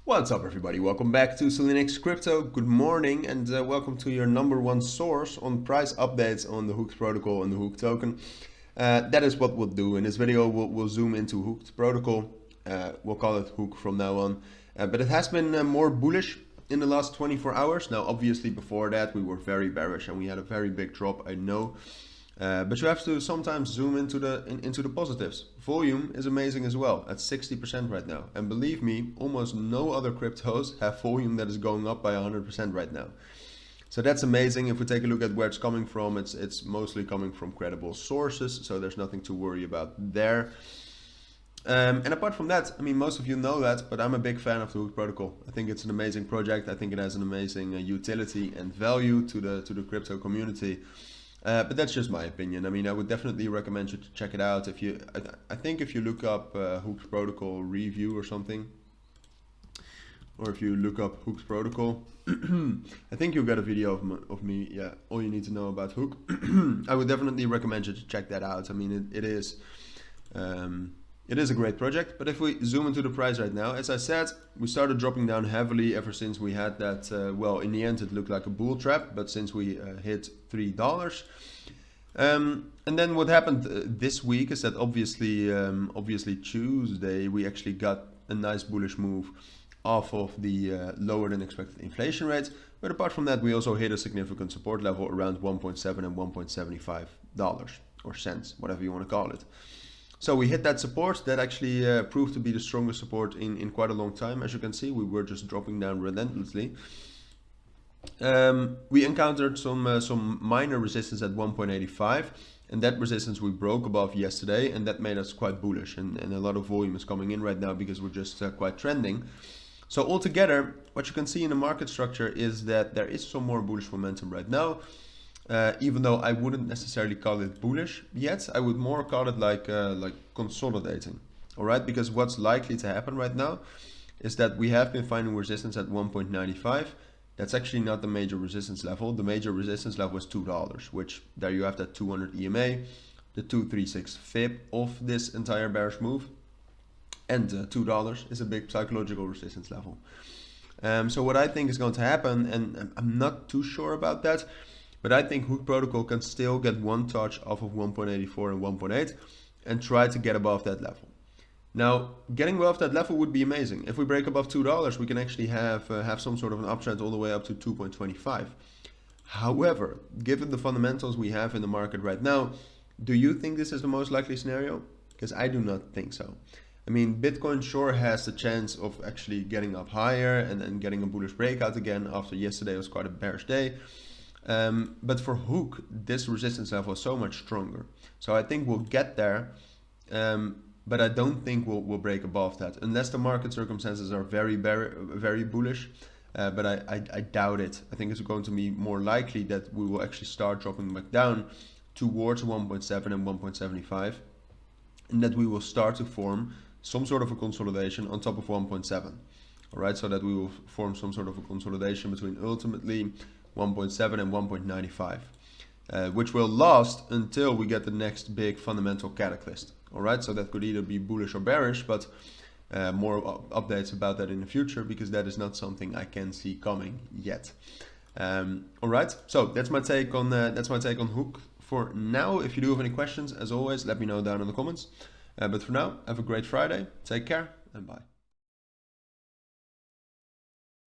What's up everybody, welcome back to Cilinix Crypto. Good morning and welcome to your number one source on price updates on the Hooked protocol and the Hooked token. That is what we'll do. In this video we'll zoom into Hooked protocol. We'll call it Hook from now on. But it has been more bullish in the last 24 hours. Now obviously before that we were very bearish and we had a very big drop, I know. But you have to sometimes zoom into the positives. Volume is amazing as well at 60% right now. And believe me, almost no other cryptos have volume that is going up by 100% right now. So that's amazing. If we take a look at where it's coming from, it's mostly coming from credible sources. So there's nothing to worry about there. And apart from that, I mean, most of you know that, but I'm a big fan of the Hook protocol. I think it's an amazing project. I think it has an amazing utility and value to the crypto community. But that's just my opinion. I mean, I would definitely recommend you to check it out. I think if you look up Hooked protocol review or something, or if you look up Hooked protocol, I think you'll get a video of me. Yeah, all you need to know about Hook. I would definitely recommend you to check that out. I mean, it is a great project. But if we zoom into the price right now, as I said, we started dropping down heavily ever since we had that, well, in the end it looked like a bull trap, but since we hit $3. And then what happened this week is that obviously Tuesday we actually got a nice bullish move off of the lower than expected inflation rates. But apart from that, we also hit a significant support level around 1.7 and $1.75 or cents, whatever you want to call it. So we hit that support that actually proved to be the strongest support in quite a long time. As you can see, we were just dropping down relentlessly. We encountered some minor resistance at 1.85, and that resistance we broke above yesterday, and that made us quite bullish, and a lot of volume is coming in right now because we're just quite trending. So altogether, what you can see in the market structure is that there is some more bullish momentum right now. Even though I wouldn't necessarily call it bullish yet, I would more call it like consolidating. All right, because what's likely to happen right now is that we have been finding resistance at 1.95. That's actually not the major resistance level. The major resistance level is $2, which there you have that 200 EMA, the 236 fib of this entire bearish move, and $2 is a big psychological resistance level. So what I think is going to happen, and I'm not too sure about that, but I think Hook protocol can still get one touch off of 1.84 and 1.8 and try to get above that level. Now, getting above that level would be amazing. If we break above $2, we can actually have some sort of an uptrend all the way up to 2.25. However, given the fundamentals we have in the market right now, do you think this is the most likely scenario? Because I do not think so. I mean, Bitcoin sure has the chance of actually getting up higher and then getting a bullish breakout again after yesterday was quite a bearish day. But for Hook, this resistance level is so much stronger. So I think we'll get there, but I don't think we'll break above that unless the market circumstances are very bullish. But I doubt it. I think it's going to be more likely that we will actually start dropping back down towards 1.7 and 1.75, and that we will start to form some sort of a consolidation on top of 1.7. All right, so that we will form some sort of a consolidation between ultimately 1.7 and 1.95, which will last until we get the next big fundamental catalyst. All right, so that could either be bullish or bearish, but more updates about that in the future, because that is not something I can see coming yet. All right, so that's my take on Hook for now. If you do have any questions, as always, let me know down in the comments. But for now, have a great Friday. Take care and bye.